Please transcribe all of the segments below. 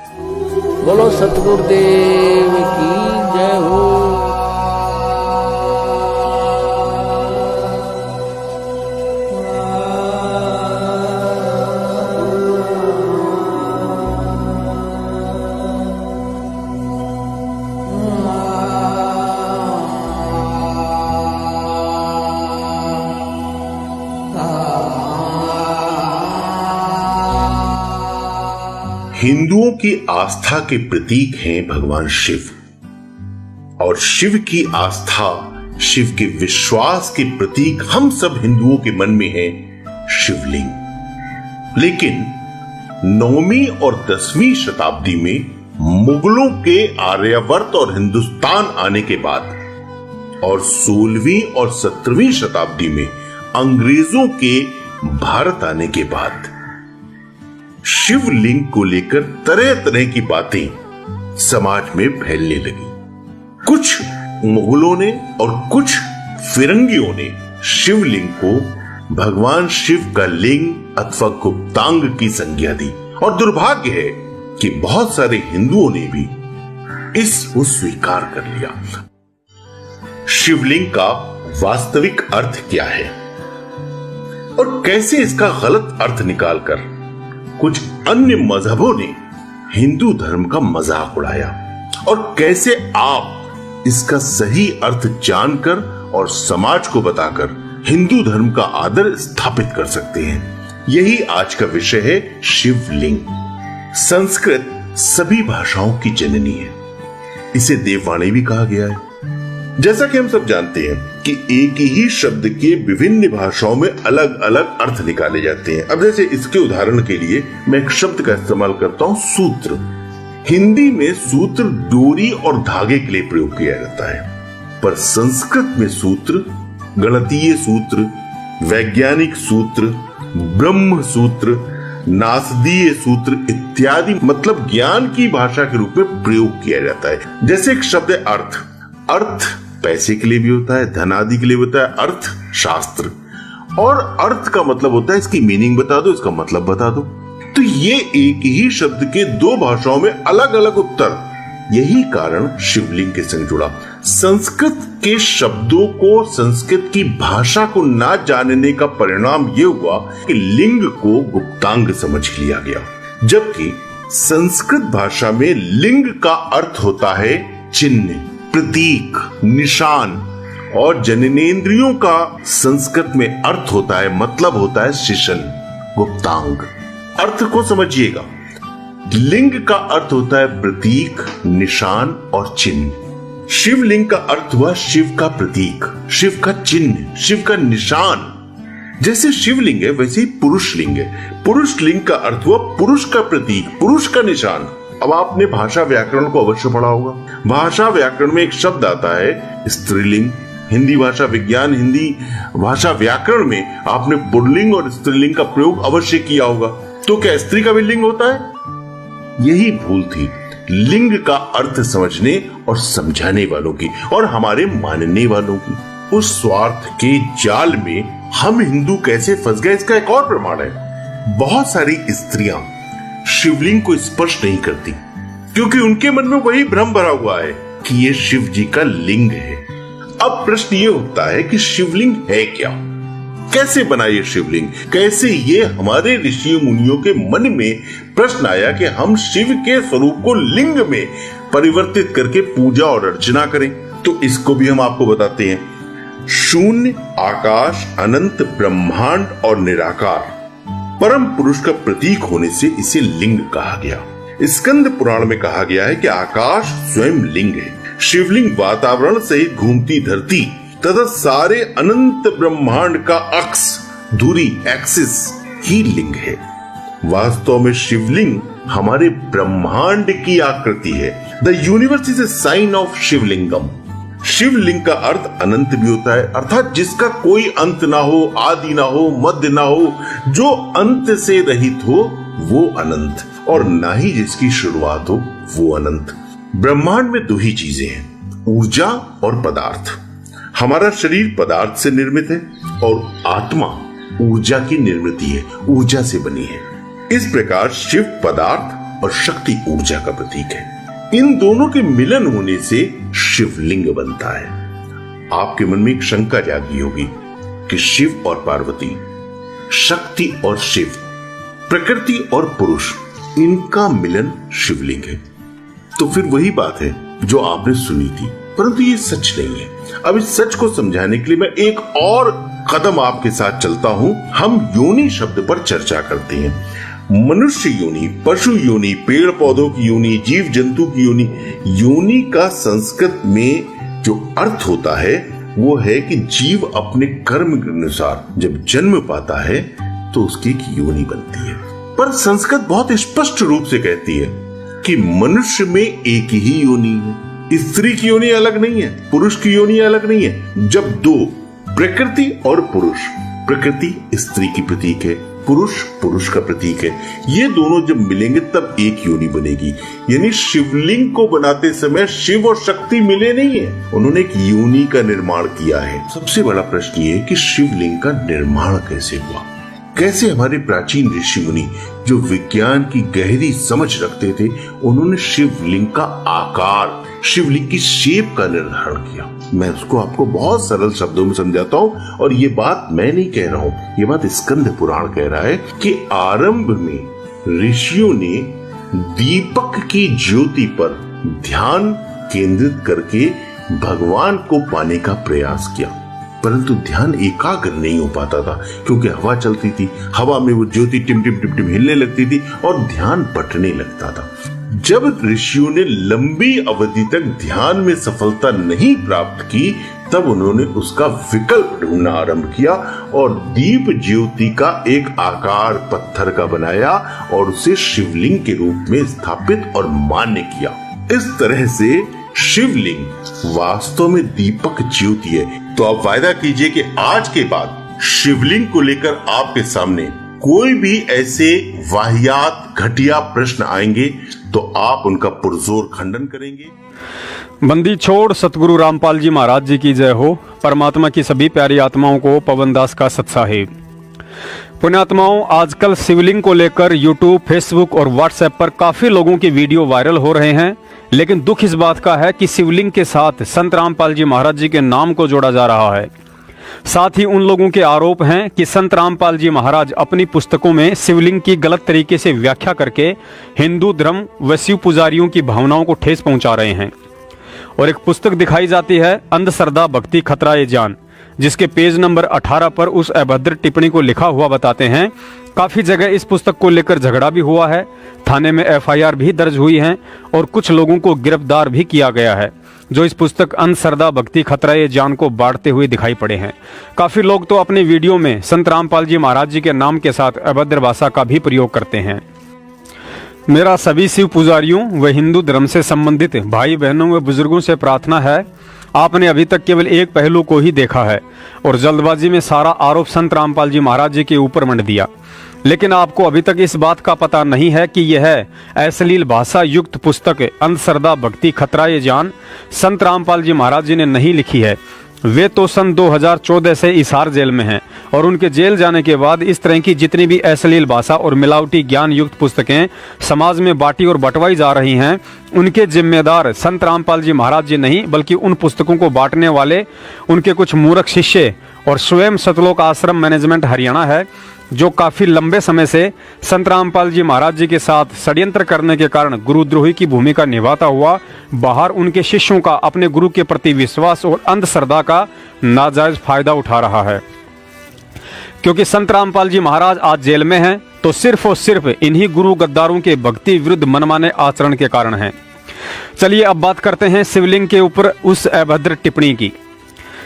बोलो सतगुरुदेव की जय हो। हिंदुओं की आस्था के प्रतीक हैं भगवान शिव, और शिव की आस्था, शिव के विश्वास के प्रतीक हम सब हिंदुओं के मन में है शिवलिंग। लेकिन 9वीं और 10वीं शताब्दी में मुगलों के आर्यावर्त और हिंदुस्तान आने के बाद और 16वीं और 17वीं शताब्दी में अंग्रेजों के भारत आने के बाद शिवलिंग को लेकर तरह तरह की बातें समाज में फैलने लगी। कुछ मुगलों ने और कुछ फिरंगियों ने शिवलिंग को भगवान शिव का लिंग अथवा गुप्तांग की संज्ञा दी, और दुर्भाग्य है कि बहुत सारे हिंदुओं ने भी इसको स्वीकार कर लिया। शिवलिंग का वास्तविक अर्थ क्या है और कैसे इसका गलत अर्थ निकालकर कुछ अन्य मजहबों ने हिंदू धर्म का मजाक उड़ाया, और कैसे आप इसका सही अर्थ जानकर और समाज को बताकर हिंदू धर्म का आदर स्थापित कर सकते हैं, यही आज का विषय है शिवलिंग। संस्कृत सभी भाषाओं की जननी है, इसे देववाणी भी कहा गया है। जैसा कि हम सब जानते हैं कि एक ही शब्द के विभिन्न भाषाओं में अलग अलग अर्थ निकाले जाते हैं। अब जैसे इसके उदाहरण के लिए मैं एक शब्द का इस्तेमाल करता हूं, सूत्र। हिंदी में सूत्र डोरी और धागे के लिए प्रयोग किया जाता है, पर संस्कृत में सूत्र गणितीय सूत्र, वैज्ञानिक सूत्र, ब्रह्म सूत्र, नासदीय सूत्र इत्यादि मतलब ज्ञान की भाषा के रूप में प्रयोग किया जाता है। जैसे एक शब्द है अर्थ। अर्थ पैसे के लिए भी होता है, धन आदि के लिए होता है, अर्थ शास्त्र। और अर्थ का मतलब होता है इसकी मीनिंग बता दो, इसका मतलब बता दो। तो ये एक ही शब्द के दो भाषाओं में अलग अलग उत्तर, यही कारण शिवलिंग के संग जुड़ा। संस्कृत के शब्दों को, संस्कृत की भाषा को ना जानने का परिणाम यह हुआ कि लिंग को गुप्तांग समझ लिया गया, जबकि संस्कृत भाषा में लिंग का अर्थ होता है चिन्ह, प्रतीक, निशान, और जननेंद्रियों का संस्कृत में अर्थ होता है, मतलब होता है शिशन, गुप्तांग। अर्थ को समझिएगा, लिंग का अर्थ होता है प्रतीक, निशान और चिन्ह। शिवलिंग का अर्थ हुआ शिव का प्रतीक, शिव का चिन्ह, शिव का निशान। जैसे शिवलिंग है वैसे ही पुरुष लिंग है। पुरुष लिंग का अर्थ हुआ पुरुष का प्रतीक, पुरुष का निशान। अब आपने भाषा व्याकरण को अवश्य पढ़ा होगा। भाषा व्याकरण में एक शब्द आता है स्त्रीलिंग। हिंदी भाषा विज्ञान, हिंदी भाषा व्याकरण में आपने पुल्लिंग और स्त्रीलिंग का प्रयोग अवश्य किया होगा। तो क्या स्त्री का भी लिंग होता है? यही भूल थी लिंग का अर्थ समझने और समझाने वालों की और हमारे मानने वालों की। उस स्वार्थ के जाल में हम हिंदू कैसे फंस गए, इसका एक और प्रमाण है। बहुत सारी स्त्रियां शिवलिंग को स्पर्श नहीं करती क्योंकि उनके मन में वही भ्रम भरा हुआ है कि ये शिव जी का लिंग है। अब प्रश्न ये उठता है कि शिवलिंग है क्या, कैसे बना ये शिवलिंग, कैसे ये हमारे ऋषि मुनियों के मन में प्रश्न आया कि हम शिव के स्वरूप को लिंग में परिवर्तित करके पूजा और अर्चना करें। तो इसको भी हम आपको बताते हैं। शून्य, आकाश, अनंत, ब्रह्मांड और निराकार परम पुरुष का प्रतीक होने से इसे लिंग कहा गया। स्कंद पुराण में कहा गया है कि आकाश स्वयं लिंग है, शिवलिंग वातावरण सहित घूमती धरती तथा सारे अनंत ब्रह्मांड का अक्ष, धुरी, एक्सिस ही लिंग है। वास्तव में शिवलिंग हमारे ब्रह्मांड की आकृति है। The universe is a sign of Shivalingam. Shivling का अर्थ अनंत भी होता है, अर्थात जिसका कोई अंत ना हो, आदि ना हो, मध्य ना हो, जो अंत से रहित हो वो अनंत, और ना ही जिसकी शुरुआत हो वो अनंत। ब्रह्मांड में दो ही चीजें हैं, ऊर्जा और पदार्थ। हमारा शरीर पदार्थ से निर्मित है और आत्मा ऊर्जा की निर्मित है, ऊर्जा से बनी है। इस प्रकार शिव पदार्थ और शक्ति ऊर्जा का प्रतीक है। इन दोनों के मिलन होने से शिवलिंग बनता है। आपके मन में एक शंका जागी होगी कि शिव और पार्वती, शक्ति और शिव, प्रकृति और पुरुष, इनका मिलन शिवलिंग है। तो फिर वही बात है जो आपने सुनी थी, परंतु ये सच नहीं है। अब इस सच को समझाने के लिए मैं एक और कदम आपके साथ चलता हूं। हम योनि शब्द पर चर्चा करते हैं। मनुष्य योनि, पशु योनि, पेड़ पौधों की योनि, जीव जंतु की योनि। योनि का संस्कृत में जो अर्थ होता है वो है कि जीव अपने कर्म के अनुसार जब जन्म पाता है तो उसकी एक योनि बनती है। पर संस्कृत बहुत स्पष्ट रूप से कहती है कि मनुष्य में एक ही योनि है। स्त्री की योनि अलग नहीं है, पुरुष की योनि अलग नहीं है। जब दो, प्रकृति और पुरुष, प्रकृति स्त्री की प्रतीक है, पुरुष पुरुष का प्रतीक है, ये दोनों जब मिलेंगे तब एक योनि बनेगी। यानी शिवलिंग को बनाते समय शिव और शक्ति मिले नहीं है, उन्होंने एक योनि का निर्माण किया है। सबसे बड़ा प्रश्न ये है कि शिवलिंग का निर्माण कैसे हुआ। कैसे हमारे प्राचीन ऋषि मुनि जो विज्ञान की गहरी समझ रखते थे, उन्होंने शिवलिंग का आकार, शिवलिंग की शेप का निर्धारण किया। मैं उसको आपको बहुत सरल शब्दों में समझाता हूँ। और ये बात मैं नहीं कह रहा हूँ, ये बात स्कंद पुराण कह रहा है कि आरंभ में ऋषियों ने दीपक की ज्योति पर ध्यान केंद्रित करके भगवान को पाने का प्रयास किया, परंतु ध्यान एकाग्र नहीं हो पाता था क्योंकि हवा चलती थी, हवा में वो ज्योति टिम टिम टिम टिम हिलने लगती थी और ध्यान बटने लगता था। जब ऋषियों ने लंबी अवधि तक ध्यान में सफलता नहीं प्राप्त की, तब उन्होंने उसका विकल्प ढूंढना आरंभ किया और दीप ज्योति का एक आकार पत्थर का बनाया और उसे शिवलिंग के रूप में स्थापित और मान्य किया। इस तरह से शिवलिंग वास्तव में दीपक ज्योति है। तो आप वायदा कीजिए कि आज के बाद शिवलिंग को लेकर आपके सामने कोई भी ऐसे वाहियात घटिया प्रश्न आएंगे तो आप उनका पुरजोर खंडन करेंगे। बंदी छोड़ सतगुरु रामपाल जी महाराज जी की जय हो। परमात्मा की सभी प्यारी आत्माओं को पवन दास का सत्साहिब। पुण्यात्माओं, आजकल शिवलिंग को लेकर यूट्यूब, फेसबुक और व्हाट्सएप पर काफी लोगों के वीडियो वायरल हो रहे हैं, लेकिन दुख इस बात का है कि शिवलिंग के साथ संत रामपाल जी महाराज जी के नाम को जोड़ा जा रहा है। साथ ही उन लोगों के आरोप हैं कि संत रामपाल जी महाराज अपनी पुस्तकों में शिवलिंग की गलत तरीके से व्याख्या करके हिंदू धर्म व शिव पुजारियों की भावनाओं को ठेस पहुंचा रहे हैं। और एक पुस्तक दिखाई जाती है अंधश्रद्धा भक्ति खतरा ये जान, जिसके पेज नंबर 18 पर उस अभद्र टिप्पणी को लिखा हुआ बताते हैं। काफी जगह इस पुस्तक को लेकर झगड़ा भी हुआ है, थाने में FIR भी दर्ज हुई है और कुछ लोगों को गिरफ्तार भी किया गया है जो इस पुस्तक अंधश्रद्धा भक्ति खतरा ये जान को बांटते हुए दिखाई पड़े हैं। काफी लोग तो अपने वीडियो में संत रामपाल जी महाराज जी के नाम के साथ अभद्र भाषा का भी प्रयोग करते हैं। मेरा सभी शिव पुजारियों व हिंदू धर्म से संबंधित भाई बहनों व बुजुर्गों से प्रार्थना है, आपने अभी तक केवल एक पहलू को ही देखा है और जल्दबाजी में सारा आरोप संत रामपाल जी महाराज जी के ऊपर मंड दिया। लेकिन आपको अभी तक इस बात का पता नहीं है कि यह अश्लील भाषा युक्त पुस्तक अंधश्रद्धा भक्ति खतरा ये जान संत रामपाल जी महाराज जी ने नहीं लिखी है। वे तो सन 2014 से हिसार जेल में हैं और उनके जेल जाने के बाद इस तरह की जितनी भी अश्लील भाषा और मिलावटी ज्ञान युक्त पुस्तकें समाज में बांटी और बंटवाई जा रही हैं, उनके जिम्मेदार संत रामपाल जी महाराज जी नहीं बल्कि उन पुस्तकों को बांटने वाले उनके कुछ मूर्ख शिष्य और स्वयं सतलोक आश्रम मैनेजमेंट हरियाणा है, जो काफी लंबे समय से संत रामपाल जी महाराज जी के साथ षड्यंत्र करने के कारण गुरुद्रोही की भूमिका निभाता हुआ बाहर उनके शिष्यों का अपने गुरु के प्रति विश्वास और अंधश्रद्धा का नाजायज फायदा उठा रहा है। क्योंकि संत रामपाल जी महाराज आज जेल में हैं तो सिर्फ और सिर्फ इन्हीं गुरु गद्दारों के भक्ति विरुद्ध मनमाने आचरण के कारण है। चलिए अब बात करते हैं शिवलिंग के ऊपर उस अभद्र टिप्पणी की।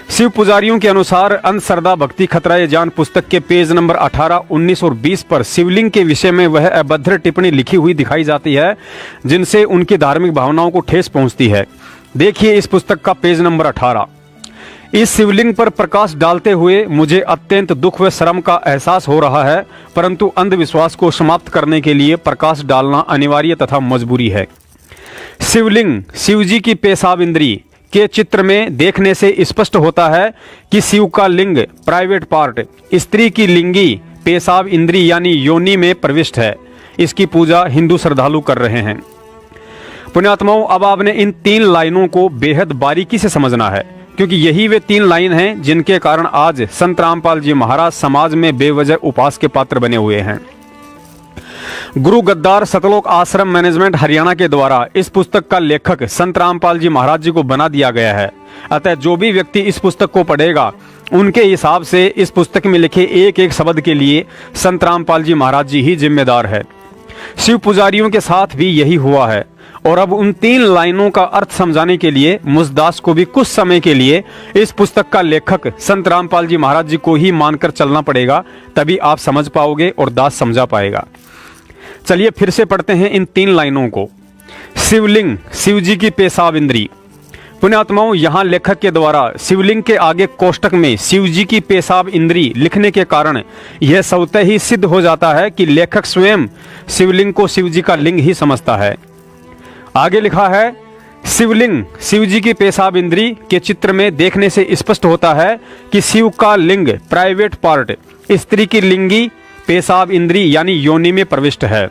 शिव पुजारियों के अनुसार अंधश्रद्धा भक्ति खतरा ये जान पुस्तक के पेज नंबर 18, 19 और 20 पर शिवलिंग के विषय में वह अभद्र टिप्पणी लिखी हुई दिखाई जाती है जिनसे उनकी धार्मिक भावनाओं को ठेस पहुंचती है। देखिए इस पुस्तक का पेज नंबर 18। इस शिवलिंग पर प्रकाश डालते हुए मुझे अत्यंत दुख व शर्म का एहसास हो रहा है, परंतु अंधविश्वास को समाप्त करने के लिए प्रकाश डालना अनिवार्य तथा मजबूरी है। शिवलिंग शिवजी की पेशाब इंद्री के चित्र में देखने से स्पष्ट होता है कि शिव का लिंग प्राइवेट पार्ट स्त्री की लिंगी पेशाब इंद्री यानी योनि में प्रविष्ट है। इसकी पूजा हिंदू श्रद्धालु कर रहे हैं। पुण्यात्माओं, अब आपने इन 3 लाइनों को बेहद बारीकी से समझना है, क्योंकि यही वे 3 लाइन हैं जिनके कारण आज संत रामपाल जी महाराज समाज में बेवजह उपास के पात्र बने हुए हैं। गुरु गद्दार सतलोक आश्रम मैनेजमेंट हरियाणा के द्वारा इस पुस्तक का लेखक संत रामपाल जी महाराज जी को बना दिया गया है। अतः जो भी व्यक्ति इस पुस्तक को पढ़ेगा, उनके हिसाब से इस पुस्तक में लिखे एक एक शब्द के लिए संत रामपाल जी महाराज जी ही जिम्मेदार है। शिव पुजारियों के साथ भी यही हुआ है। और अब उन 3 लाइनों का अर्थ समझाने के लिए मुझदास को भी कुछ समय के लिए इस पुस्तक का लेखक संत रामपाल जी महाराज जी को ही मानकर चलना पड़ेगा, तभी आप समझ पाओगे और दास समझा पाएगा। चलिए फिर से पढ़ते हैं इन 3 लाइनों को। शिवलिंग, शिव जी की पेशाब इंद्री। पुण्यात्माओं, यहाँ लेखक के द्वारा शिवलिंग के आगे कोष्टक में शिव जी की पेशाब इंद्री लिखने के कारण यह स्वतः ही सिद्ध हो जाता है कि लेखक स्वयं शिवलिंग को शिव जी का लिंग ही समझता है। आगे लिखा है, शिवलिंग शिव जी की पेशाब इंद्री के चित्र में देखने से स्पष्ट होता है कि शिव का लिंग प्राइवेट पार्ट स्त्री की लिंगी पेशाब इंद्री यानी योनि में प्रविष्ट है।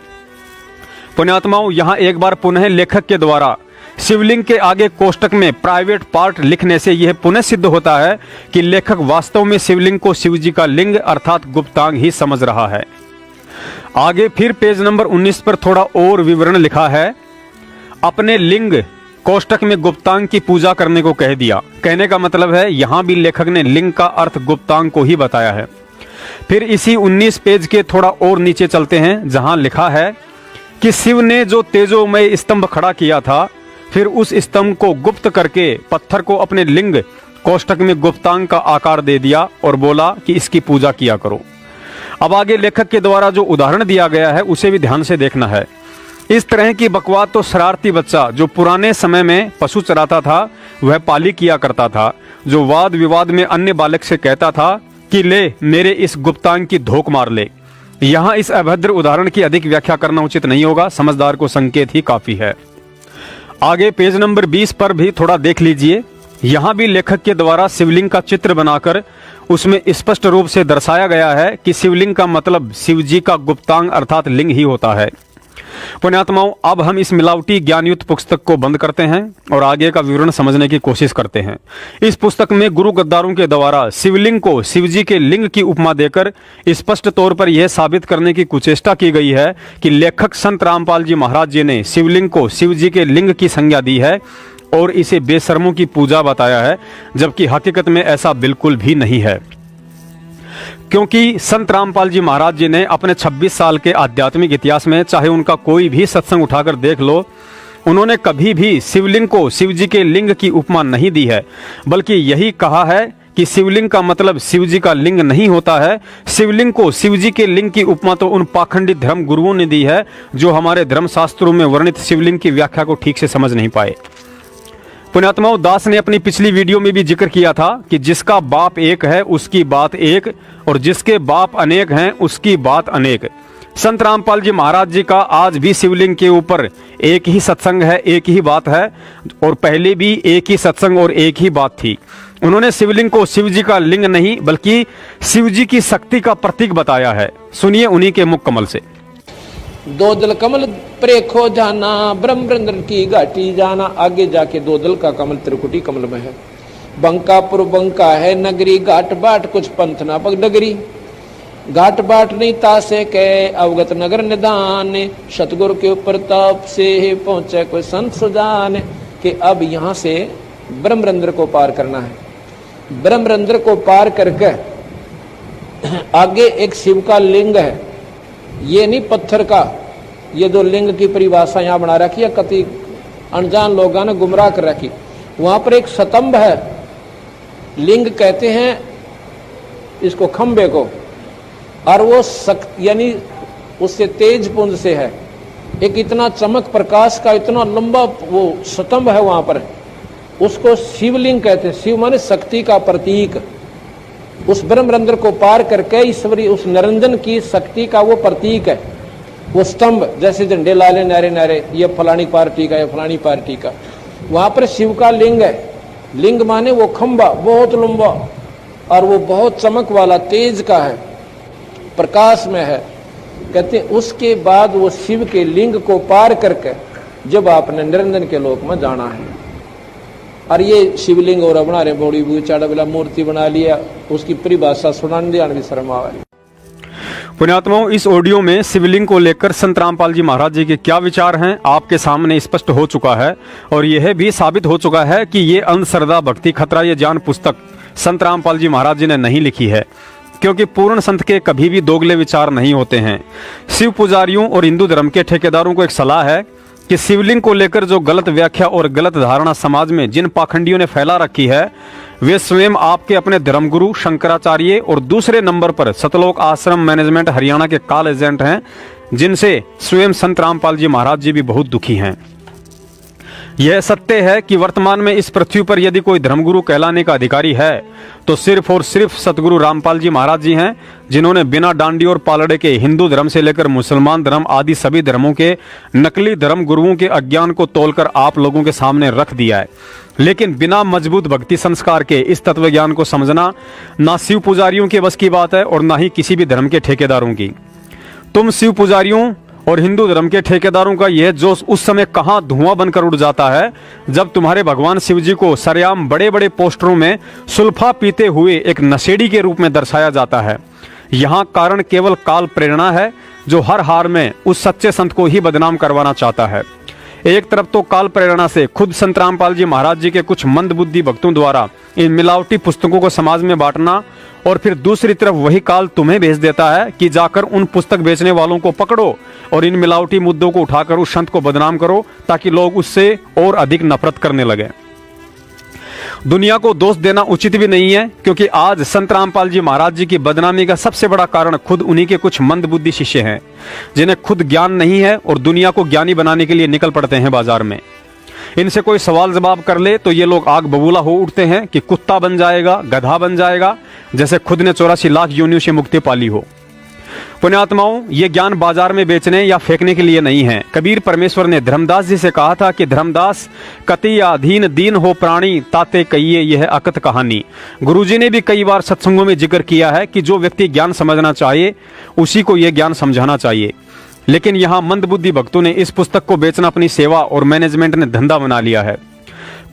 पुण्यात्माओं, यहाँ एक बार पुनः लेखक के द्वारा शिवलिंग के आगे कोष्टक में प्राइवेट पार्ट लिखने से यह पुनः सिद्ध होता है कि लेखक वास्तव में शिवलिंग को शिव जी का लिंग अर्थात गुप्तांग ही समझ रहा है। आगे फिर पेज नंबर 19 पर थोड़ा और विवरण लिखा है। अपने लिंग कोष्टक में गुप्तांग की पूजा करने को कह दिया। कहने का मतलब है यहां भी लेखक ने लिंग का अर्थ गुप्तांग को ही बताया है। फिर इसी 19 पेज के थोड़ा और नीचे चलते हैं, जहां लिखा है कि शिव ने जो तेजोमय स्तंभ खड़ा किया था, फिर उस स्तंभ को गुप्त करके पत्थर को अपने लिंग कोष्टक में गुप्तांग का आकार दे दिया और बोला कि इसकी पूजा किया करो। अब आगे लेखक के द्वारा जो उदाहरण दिया गया है उसे भी ध्यान से देखना है। इस तरह की बकवाद तो शरारती बच्चा जो पुराने समय में पशु चराता था वह पाली किया करता था, जो वाद विवाद में अन्य बालक से कहता था कि ले मेरे इस गुप्तांग की धोख मार ले। यहाँ इस अभद्र उदाहरण की अधिक व्याख्या करना उचित नहीं होगा, समझदार को संकेत ही काफी है। आगे पेज नंबर 20 पर भी थोड़ा देख लीजिए। यहाँ भी लेखक के द्वारा शिवलिंग का चित्र बनाकर उसमें स्पष्ट रूप से दर्शाया गया है कि शिवलिंग का मतलब शिव जी का गुप्तांग अर्थात लिंग ही होता है। पुण्यात्माओं, अब हम इस मिलावटी ज्ञानयुक्त पुस्तक को बंद करते हैं और आगे का विवरण समझने की कोशिश करते हैं। इस पुस्तक में गुरु गद्दारों के द्वारा शिवलिंग को शिव जी के लिंग की उपमा देकर स्पष्ट तौर पर यह साबित करने की कुचेष्टा की गई है कि लेखक संत रामपाल जी महाराज जी ने शिवलिंग को शिव जी के लिंग की संज्ञा दी है और इसे बेशर्मों की पूजा बताया है, जबकि हकीकत में ऐसा बिल्कुल भी नहीं है। क्योंकि संत रामपाल जी महाराज जी ने अपने 26 साल के आध्यात्मिक इतिहास में चाहे उनका कोई भी सत्संग उठाकर देख लो, उन्होंने कभी भी शिवलिंग को शिव जी के लिंग की उपमा नहीं दी है, बल्कि यही कहा है कि शिवलिंग का मतलब शिव जी का लिंग नहीं होता है। शिवलिंग को शिव जी के लिंग की उपमा तो उन पाखंडी धर्म गुरुओं ने दी है जो हमारे धर्मशास्त्रों में वर्णित शिवलिंग की व्याख्या को ठीक से समझ नहीं पाए। पुण्यात्माओं, दास ने अपनी पिछली वीडियो में भी जिक्र किया था कि जिसका बाप एक है उसकी बात एक और जिसके बाप अनेक हैं उसकी बात अनेक। संत रामपाल जी महाराज जी का आज भी शिवलिंग के ऊपर एक ही सत्संग है, एक ही बात है, और पहले भी एक ही सत्संग और एक ही बात थी। उन्होंने शिवलिंग को शिव जी का लिंग नहीं बल्कि शिव जी की शक्ति का प्रतीक बताया है। सुनिए उन्हीं के मुख कमल से। दो दल कमल प्रेखो जाना, ब्रह्मरंद्र की घाटी जाना। आगे जाके दो दल का कमल त्रिकुटी कमल में है। बंकापुर बंका है नगरी, घाट बाट कुछ पंथ ना पग नगरी। घाट बाट नहीं तासे के अवगत नगर निदान, सतगुरु के ऊपर ताप से पहुंचे कोई संत सुजान। कि अब यहाँ से ब्रह्मरंद्र को पार करना है। ब्रह्मरंद्र को पार करके आगे एक शिव का लिंग है, ये नहीं पत्थर का। ये दो लिंग की परिभाषा यहाँ बना रखी है, कति अनजान लोगों ने गुमराह कर रखी। वहां पर एक स्तंभ है, लिंग कहते हैं इसको खंबे को, और वो यानी उससे तेज पुंज से है। एक इतना चमक प्रकाश का इतना लंबा वो स्तंभ है वहां पर, उसको शिवलिंग कहते हैं। शिव माने शक्ति का प्रतीक। उस ब्रह्मरंध्र को पार करके ईश्वरी उस निरंजन की शक्ति का वो प्रतीक है। वो स्तंभ जैसे झंडे लाले नारे नारे, ये फलानी पार्टी का, ये फलानी पार्टी का। वहां पर शिव का लिंग है। लिंग माने वो खंबा बहुत लंबा और वो बहुत चमक वाला तेज का है, प्रकाश में है। कहते उसके बाद वो शिव के लिंग को पार करके जब आपने निरंजन के लोक में जाना है। और ये शिवलिंग और बना रहे बड़ी बूढ़ी चाड़ा वाला मूर्ति बना लिया, उसकी परिभाषा सुनाने दिया भी शर्म आवे। पुण्यात्माओं, इस ऑडियो में शिवलिंग को लेकर संत रामपाल जी महाराज जी के क्या विचार हैं आपके सामने स्पष्ट हो चुका है। और यह भी साबित हो चुका है कि ये अंधश्रद्धा भक्ति खतरा ये जान पुस्तक संत रामपाल जी महाराज जी ने नहीं लिखी है, क्योंकि पूर्ण संत के कभी भी दोगले विचार नहीं होते हैं। शिव पुजारियों और हिंदू धर्म के ठेकेदारों को एक सलाह है कि शिवलिंग को लेकर जो गलत व्याख्या और गलत धारणा समाज में जिन पाखंडियों ने फैला रखी है, वे स्वयं आपके अपने धर्मगुरु शंकराचार्य और दूसरे नंबर पर सतलोक आश्रम मैनेजमेंट हरियाणा के कॉल एजेंट हैं, जिनसे स्वयं संत रामपाल जी महाराज जी भी बहुत दुखी हैं। यह सत्य है कि वर्तमान में इस पृथ्वी पर यदि कोई धर्मगुरु कहलाने का अधिकारी है तो सिर्फ और सिर्फ सतगुरु रामपाल जी महाराज जी हैं, जिन्होंने बिना डांडी और पालड़े के हिंदू धर्म से लेकर मुसलमान धर्म आदि सभी धर्मों के नकली धर्म गुरुओं के अज्ञान को तोलकर आप लोगों के सामने रख दिया है। लेकिन बिना मजबूत भक्ति संस्कार के इस तत्व ज्ञान को समझना ना शिव पुजारियों के बस की बात है और ना ही किसी भी धर्म के ठेकेदारों की। तुम शिव पुजारियों और हिंदू धर्म के ठेकेदारों का यह जोश उस समय कहां धुआं बनकर उड़ जाता है जब तुम्हारे भगवान शिव जी को सरेआम बड़े बड़े पोस्टरों में सुल्फा पीते हुए एक नशेड़ी के रूप में दर्शाया जाता है। यहाँ कारण केवल काल प्रेरणा है, जो हर हार में उस सच्चे संत को ही बदनाम करवाना चाहता है। एक तरफ तो काल प्रेरणा से खुद संत रामपाल जी महाराज जी के कुछ मंदबुद्धि भक्तों द्वारा इन मिलावटी पुस्तकों को समाज में बांटना, और फिर दूसरी तरफ वही काल तुम्हें भेज देता है कि जाकर उन पुस्तक बेचने वालों को पकड़ो और इन मिलावटी मुद्दों को उठाकर उस संत को बदनाम करो, ताकि लोग उससे और अधिक नफरत करने लगे। दुनिया को दोष देना उचित भी नहीं है, क्योंकि आज संत रामपाल जी महाराज जी की बदनामी का सबसे बड़ा कारण खुद उन्हीं के कुछ मंदबुद्धि शिष्य हैं, जिन्हें खुद ज्ञान नहीं है और दुनिया को ज्ञानी बनाने के लिए निकल पड़ते हैं बाजार में। इनसे कोई सवाल जवाब कर ले तो ये लोग आग बबूला हो उठते हैं कि कुत्ता बन जाएगा, गधा बन जाएगा, जैसे खुद ने 84 लाख योनियों से मुक्ति पाली हो। पुण्यात्माओं, ये ज्ञान बाजार में बेचने या फेंकने के लिए नहीं है। कबीर परमेश्वर ने धर्मदास जी से कहा था कि धर्मदास कति अधीन दीन हो प्राणी, ताते कहिए यह अकत कहानी। गुरुजी ने भी कई बार सत्संगों में जिक्र किया है कि जो व्यक्ति ज्ञान समझना चाहिए उसी को यह ज्ञान समझाना चाहिए। लेकिन यहाँ मंदबुद्धि भक्तों ने इस पुस्तक को बेचना अपनी सेवा और मैनेजमेंट ने धंधा बना लिया है।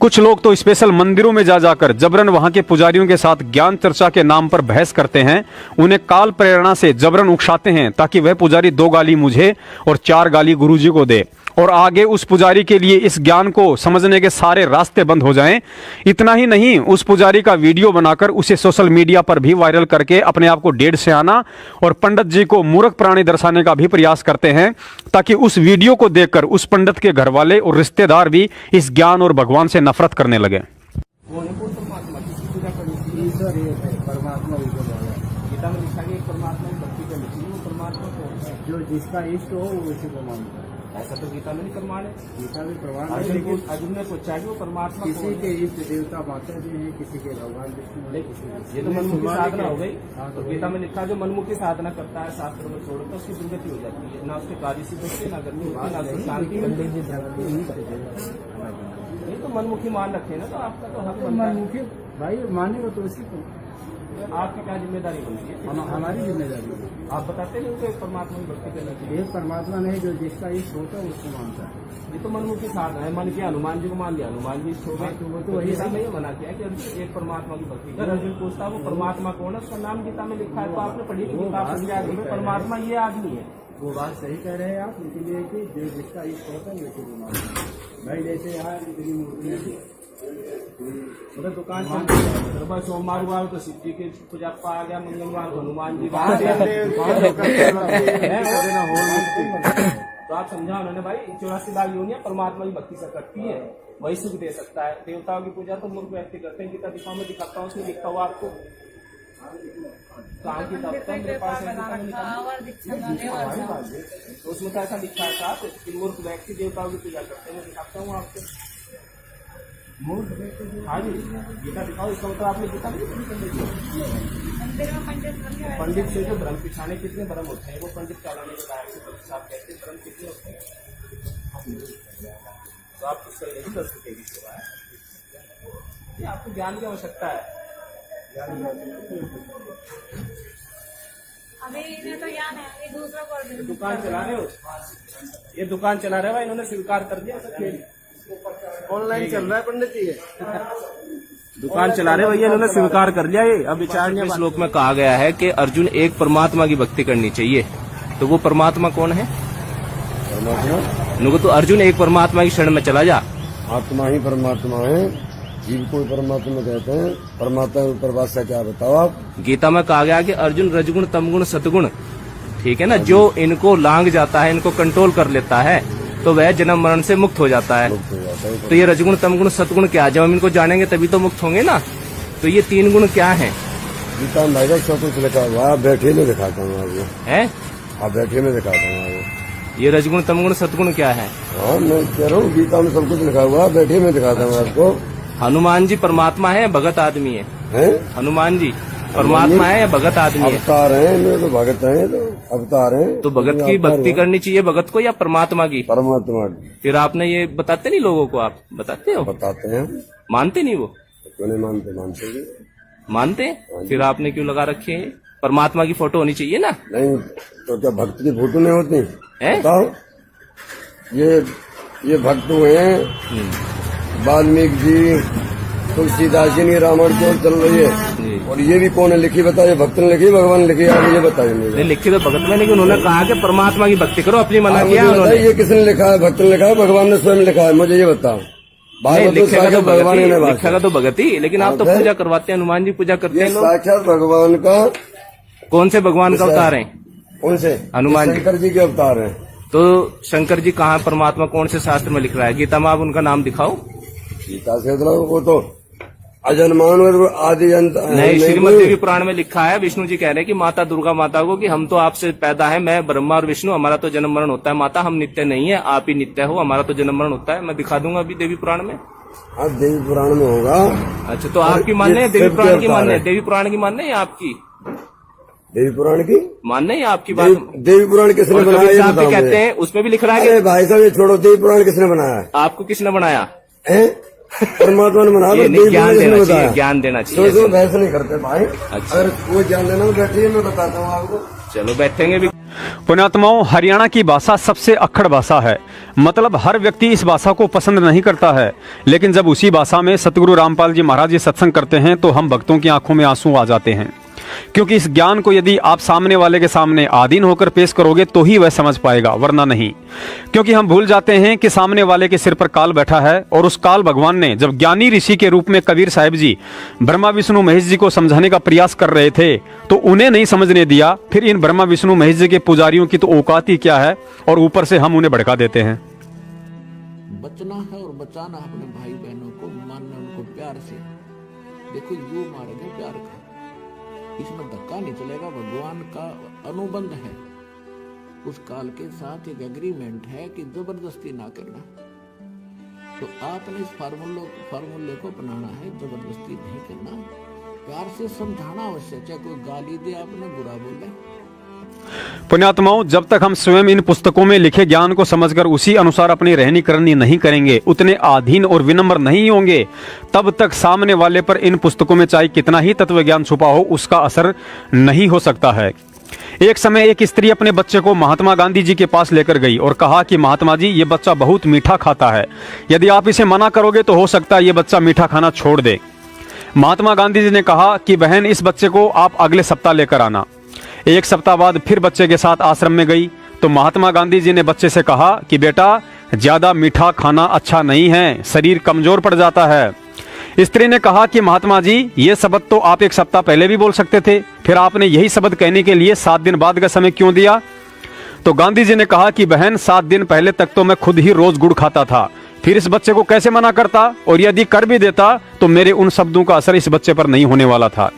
कुछ लोग तो स्पेशल मंदिरों में जा जाकर जबरन वहां के पुजारियों के साथ ज्ञान चर्चा के नाम पर बहस करते हैं, उन्हें काल प्रेरणा से जबरन उकसाते हैं ताकि वह पुजारी 2 गाली मुझे और 4 गाली गुरुजी को दे, और आगे उस पुजारी के लिए इस ज्ञान को समझने के सारे रास्ते बंद हो जाएं। इतना ही नहीं, उस पुजारी का वीडियो बनाकर उसे सोशल मीडिया पर भी वायरल करके अपने आप को डेढ़ से आना और पंडित जी को मूर्ख प्राणी दर्शाने का भी प्रयास करते हैं, ताकि उस वीडियो को देखकर उस पंडित के घर वाले और रिश्तेदार भी इस ज्ञान और भगवान से नफरत करने लगे। जो जिसका इष्ट हो वो उसी को मानता है। ऐसा तो गीता में नहीं प्रमाण है। गीता भी प्रमाण है, अर्जुन लेकिन अर्जुन ने पूछा कि वो परमात्मा किसी कौन के है? इष्ट देवता माता जी हैं, किसी के भगवान विष्णु है, किसी के ये तो मनमुखी साधना हो गई। हाँ, तो गीता में लिखा जो मनमुखी साधना करता है शास्त्र में छोड़ तो उसकी दुर्गति हो जाती है, ना उसके कार्य सिद्ध होती है, ना गति होती है, ना उसको शांति मिलती है। ये तो मनमुखी मान रखे ना, तो आपका तो हक बनता है। मनमुखी भाई मानेगा तो उसी को, आपकी क्या जिम्मेदारी बनती है? हमारी जिम्मेदारी है। आप बताते नहीं कि परमात्मा की भक्ति करनी चाहिए। एक परमात्मा नहीं, जो जिसका इष्ट होता है उसको मानता है। ये तो मनमुखी साधना है। मन किया हनुमान जी को मान लिया, हनुमान जी हो गए, तो वो तो तो वही गीता है। में ये मना किया कि अर्जुन एक परमात्मा की भक्ति कर। अर्जुन पूछता वो परमात्मा कौन है, उसका नाम गीता में लिखा है, तो आपने पढ़ी कि गीता में परमात्मा ये आदमी है। वो बात सही कह रहे हैं आप, इसीलिए कि जो जिसका इष्ट होता है उसी को मानता है। भाई जैसे यहाँ इतनी मूर्तियाँ दुकान सोमवार हुआ तो शिव जी के पूजा आ गया, मंगलवार को हनुमान जी तो आप समझा उन्होंने भाई 84 लाख योनियां परमात्मा की भक्ति से करती है, वही सुख दे सकता है। देवताओं की पूजा तो मूर्ख व्यक्ति करते हैं। गीता दिखाओ में दिखाता हूँ, उसमें लिखा हुआ आपको कहाँ की मेरे पास तो उसमें तो ऐसा लिखा है साहब कि मूर्ख व्यक्ति देवताओं की पूजा करते हैं। मैं दिखाता हूँ आपको मूर्ख व्यक्ति। हाँ जी, गीता दिखाओ, इसका मतलब आपने गीता नहीं पंडित से जो भ्रम पिछाने कितने भ्रम होते हैं, वो पंडित कहलाने के लायक से पंडित साहब कहते हैं भ्रम कितने होते हैं, तो आप उसका नहीं कर सकेगी सेवा है। आपको ज्ञान की आवश्यकता है। अभी इन्हें तो याद है, अभी दूसरा कर देंगे। दुकान चला रहे हो, ये दुकान चला रहे हो, इन्होंने स्वीकार कर दिया सब खेल ऑनलाइन चल रहा है पंडित जी। दुकान चला रहे भैया, इन्होंने स्वीकार कर लिया ये। अब विचार इस श्लोक में कहा गया है कि अर्जुन एक परमात्मा की भक्ति करनी चाहिए, तो वो परमात्मा कौन है? तो अर्जुन एक परमात्मा की शरण में चला जा। आत्मा ही परमात्मा है, जीव को परमात्मा कहते हैं। परमात्मा की परिभाषा क्या बताओ आप? गीता में कहा गया कि अर्जुन रजगुण तमगुण सतगुण, ठीक है ना, जो इनको लांग जाता है, इनको कंट्रोल कर लेता है, तो वह जन्म मरण से मुक्त हो जाता है। तो ये रजगुण तमगुण सतगुण क्या, जब हम इनको जानेंगे तभी तो मुक्त होंगे ना। तो ये 3 गुण क्या है? गीता में भाई सब कुछ लिखा हुआ है, बैठे में दिखाता हूँ आपको। है आप बैठे में दिखाता हूँ आपको। ये रजगुण तमगुण सतगुण क्या है? हाँ मैं कह रहा हूँ गीता में सब कुछ लिखा हुआ है, बैठे में दिखाता हूँ आपको। हनुमान जी परमात्मा है या भगत आदमी है? हैं? हनुमान जी परमात्मा है या भगत आदमी है? अवतार हैं, मैं तो भगत हैं, तो अवतार हैं। तो भगत की भक्ति करनी चाहिए भगत को या परमात्मा की? परमात्मा फिर आपने ये बताते नहीं लोगों को, आप बताते हो? बताते हैं। मानते नहीं वो? क्यों नहीं मानते? मानते हैं। मानते हैं? फिर आपने क्यों लगा रखे हैं? परमात्मा की फोटो होनी चाहिए ना। नहीं तो क्या भक्त की फोटो नहीं होती? हैं? बताओ। ये भक्त हुए हैं, वाल्मीकि जी, तुलसीदास जी ने रामायण की ओर चल रही है। और ये भी कौन है लिखी? बताइए, भक्त ने लिखी, भगवान ने लिखी? आप ये बताइए मुझे। लिखी तो भगत में, लेकिन उन्होंने कहा कि परमात्मा की भक्ति करो, अपनी मना किया उन्होंने। ये किसने लिखा है? भक्त ने लिखा है, भगवान ने स्वयं लिखा है? मुझे ये बताओ। लिखेगा तो भगत ही, लेकिन आप तो पूजा करवाते हैं, हनुमान जी पूजा करते हैं लोग। साक्षात भगवान का। कौन से भगवान का अवतार है? कौन से? हनुमान जी। शंकर जी के अवतार हैं। तो शंकर जी कहाँ परमात्मा कौन से शास्त्र में लिख रहा है? गीता में आप उनका नाम दिखाओ। गीता से वो तो अजन्मान आदि अंत नहीं, श्रीमद देवी पुराण में लिखा है, विष्णु जी कह रहे हैं कि माता दुर्गा माता को कि हम तो आपसे पैदा है, मैं ब्रह्मा और विष्णु, हमारा तो जन्म मरण होता है। माता हम नित्य नहीं है, आप ही नित्य हो, हमारा तो जन्म मरण होता है। मैं दिखा दूंगा अभी देवी पुराण में। हाँ देवी पुराण में होगा। अच्छा, तो आपकी मानने देवी पुराण की मानने, देवी पुराण की मानने या आपकी? देवी पुराण की मानने या आपकी बात? देवी पुराण किसने बनाया? साहब भी कहते हैं, उसमें भी लिख रहा है। अरे भाई साहब ये छोड़ो, देवी पुराण किसने बनाया है? आपको किसने बनाया? परमात्मा ने बनाया। ज्ञान देना चाहिए, ज्ञान देना चाहिए। तो बहस नहीं करते भाई। अच्छा। अगर वो ज्ञान देना तो बैठिए, मैं बताता हूँ आपको। चलो बैठेंगे भी। पुण्यात्माओं, हरियाणा की भाषा सबसे अक्खड़ भाषा है। मतलब हर व्यक्ति इस भाषा को पसंद नहीं करता है, लेकिन जब उसी भाषा में सतगुरु रामपाल जी महाराज जी सत्संग करते हैं तो हम भक्तों की आंखों में आंसू आ जाते हैं। क्योंकि इस ज्ञान को यदि आप सामने वाले के सामने आधीन होकर पेश करोगे तो ही वह समझ पाएगा, वरना नहीं। क्योंकि हम भूल जाते हैं कि सामने वाले के सिर पर काल बैठा है, और उस काल भगवान ने जब ज्ञानी ऋषि के रूप में कबीर साहिब जी ब्रह्मा विष्णु महेश जी को समझाने का प्रयास कर रहे थे तो उन्हें नहीं समझने दिया। फिर इन ब्रह्मा विष्णु महेश जी के पुजारियों की तो औकात ही क्या है, और ऊपर से हम उन्हें भड़का देते हैं। बचना है और बचाना अपने भाई बहनों को, मानना उनको प्यार से। देखो यू मार्ग है प्यार का, इसमें धक्का नहीं चलेगा। भगवान का अनुबंध है, उस काल के साथ एक एग्रीमेंट है कि जबरदस्ती ना करना। तो आपने इस फार्मूले को अपनाना है, जबरदस्ती नहीं करना, प्यार से समझाना अवश्य। चाहे कोई गाली दे, आपने बुरा बोले। पुण्यात्माओं, जब तक हम स्वयं इन पुस्तकों में लिखे ज्ञान को समझकर उसी अनुसार अपनी रहनी करनी नहीं करेंगे, उतने आधीन और विनम्र नहीं होंगे, तब तक सामने वाले पर इन पुस्तकों में चाहे कितना ही तत्व ज्ञान छुपा हो, उसका असर नहीं हो सकता है। एक समय एक स्त्री अपने बच्चे को महात्मा गांधी जी के पास लेकर गई और कहा कि महात्मा जी, ये बच्चा बहुत मीठा खाता है, यदि आप इसे मना करोगे तो हो सकता है ये बच्चा मीठा खाना छोड़ दे। महात्मा गांधी जी ने कहा कि बहन, इस बच्चे को आप अगले सप्ताह लेकर आना। एक सप्ताह बाद फिर बच्चे के साथ आश्रम में गई तो महात्मा गांधी जी ने बच्चे से कहा कि बेटा, ज्यादा मीठा खाना अच्छा नहीं है, शरीर कमजोर पड़ जाता है। स्त्री ने कहा कि महात्मा जी, ये शब्द तो आप एक सप्ताह पहले भी बोल सकते थे, फिर आपने यही शब्द कहने के लिए 7 दिन बाद का समय क्यों दिया? तो गांधी जी ने कहा कि बहन, 7 दिन पहले तक तो मैं खुद ही रोज गुड़ खाता था, फिर इस बच्चे को कैसे मना करता, और यदि कर भी देता तो मेरे उन शब्दों का असर इस बच्चे पर नहीं होने वाला था।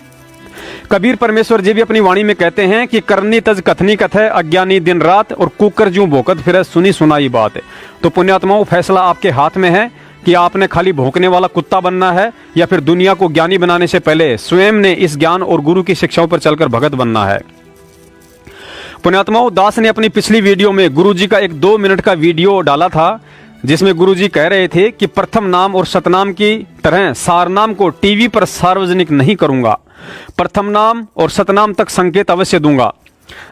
कबीर परमेश्वर जी भी अपनी वाणी में कहते हैं कि करनी तज कथनी कथै, अज्ञानी दिन रात, और कुकर जूं भोकत फिरे, सुनी सुनाई बात। तो पुण्यात्माओं, फैसला आपके हाथ में है कि आपने खाली भौंकने वाला कुत्ता बनना है या फिर दुनिया को ज्ञानी बनाने से पहले स्वयं ने इस ज्ञान और गुरु की शिक्षाओं पर चलकर भगत बनना है। पुण्यात्माओं, दास ने अपनी पिछली वीडियो में गुरु जी का एक 2 मिनट का वीडियो डाला था, जिसमें गुरुजी कह रहे थे कि प्रथम नाम और सतनाम की तरह सारनाम को टीवी पर सार्वजनिक नहीं करूंगा, प्रथम नाम और सतनाम तक संकेत अवश्य दूंगा,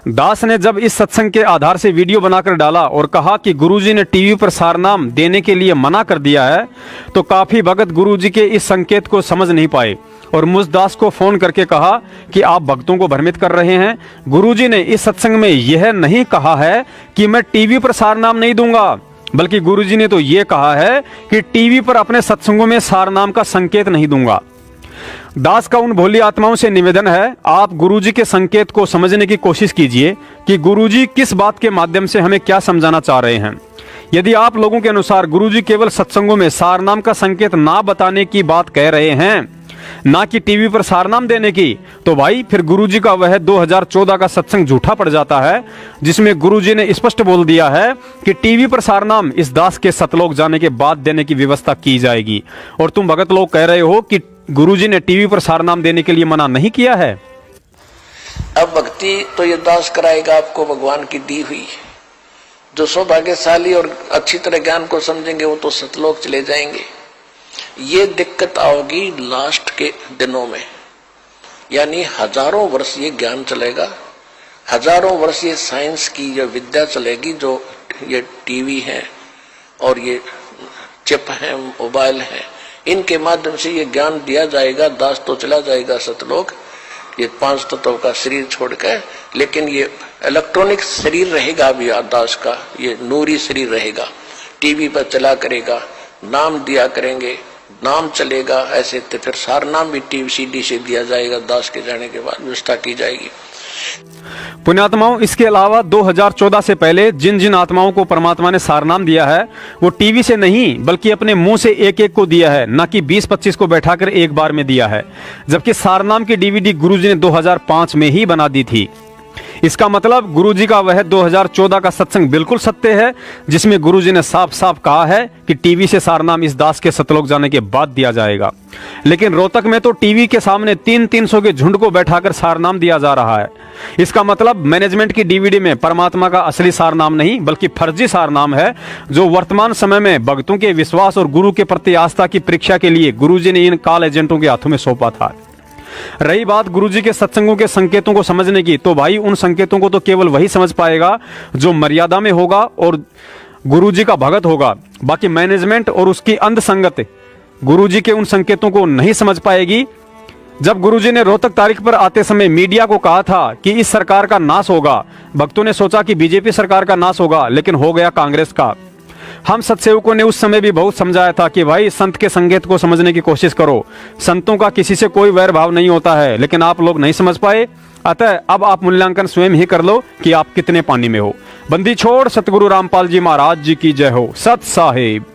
दास ने जब इस सत्संग के आधार से वीडियो बनाकर डाला और कहा कि गुरुजी ने टीवी पर सारनाम देने के लिए मना कर दिया है, तो काफी भगत गुरुजी के इस संकेत को समझ नहीं पाए और मुझ दास को फोन करके कहा कि आप भक्तों को भ्रमित कर रहे हैं। गुरुजी ने इस सत्संग में यह नहीं कहा है कि मैं टीवी पर सारनाम नहीं दूंगा, बल्कि गुरुजी ने तो यह कहा है कि टीवी पर अपने सत्संगों में सारनाम का संकेत नहीं दूंगा। दास का उन भोली आत्माओं से निवेदन है, आप गुरुजी के संकेत को समझने की कोशिश कीजिए कि गुरुजी किस बात के माध्यम से हमें क्या समझाना चाह रहे हैं। यदि आप लोगों के अनुसार गुरुजी केवल सत्संगों में सारनाम का संकेत ना बताने की बात कह रहे हैं, ना कि टीवी पर सारनाम देने की, तो भाई फिर गुरुजी का वह 2014 का सत्संग झूठा पड़ जाता है, जिसमें गुरुजी ने स्पष्ट बोल दिया है कि टीवी पर सारनाम इस दास के सतलोक जाने के बाद देने की व्यवस्था की जाएगी। और तुम भगत लोग कह रहे हो कि गुरुजी ने टीवी पर सारनाम देने के लिए मना नहीं किया है। अब भक्ति तो ये दास कराएगा आपको भगवान की दी हुई। जो सौभाग्यशाली और अच्छी तरह ज्ञान को समझेंगे वो तो सतलोक चले जाएंगे। ये दिक्कत आओगी लास्ट के दिनों में, यानी हजारों वर्ष ये ज्ञान चलेगा, हजारों वर्ष ये साइंस की ये विद्या चलेगी, जो ये टीवी है और ये चिप है, मोबाइल है, इनके माध्यम से ये ज्ञान दिया जाएगा। दास तो चला जाएगा सतलोक, ये 5 तत्वों का शरीर छोड़कर, लेकिन ये इलेक्ट्रॉनिक शरीर रहेगा अभी दास का, ये नूरी शरीर रहेगा। टीवी पर चला करेगा, नाम दिया करेंगे, नाम चलेगा। ऐसे तो फिर सारनाम भी टीवी सीडी से दिया जाएगा, दास के जाने के बाद व्यवस्था की जाएगी। पुण्यात्माओं, इसके अलावा 2014 से पहले जिन जिन आत्माओं को परमात्मा ने सारनाम दिया है, वो टीवी से नहीं बल्कि अपने मुंह से एक एक को दिया है, ना कि 20-25 को बैठाकर एक बार में दिया है। जबकि सारनाम की डीवीडी गुरुजी ने 2005 में ही बना दी थी। इसका मतलब गुरुजी का वह 2014 का सत्संग बिल्कुल सत्य है, जिसमें गुरुजी ने साफ साफ कहा है कि टीवी से सारनाम इस दास के सतलोक जाने के बाद दिया जाएगा। लेकिन रोहतक में तो टीवी के सामने 300 के झुंड को बैठाकर सारनाम दिया जा रहा है। इसका मतलब मैनेजमेंट की डीवीडी में परमात्मा का असली सारनाम नहीं बल्कि फर्जी सारनाम है, जो वर्तमान समय में भक्तों के विश्वास और गुरु के प्रति आस्था की परीक्षा के लिए गुरुजी ने इन काल एजेंटों के हाथों में सौंपा था। रही बात गुरुजी के सत्संगों के संकेतों को समझने की, तो भाई उन संकेतों को तो केवल वही समझ पाएगा जो मर्यादा में होगा और गुरुजी का भगत होगा। बाकी मैनेजमेंट और उसकी अंध संगत गुरुजी के उन संकेतों को नहीं समझ पाएगी। जब गुरुजी ने रोहतक तारीख पर आते समय मीडिया को कहा था कि इस सरकार का नाश होगा, भक्तों ने सोचा कि बीजेपी सरकार का नाश होगा, लेकिन हो गया कांग्रेस का। हम सत्सेवकों ने उस समय भी बहुत समझाया था कि भाई संत के संकेत को समझने की कोशिश करो, संतों का किसी से कोई वैर भाव नहीं होता है, लेकिन आप लोग नहीं समझ पाए। अतः अब आप मूल्यांकन स्वयं ही कर लो कि आप कितने पानी में हो। बंदी छोड़ सतगुरु रामपाल जी महाराज जी की जय हो। सत साहिब।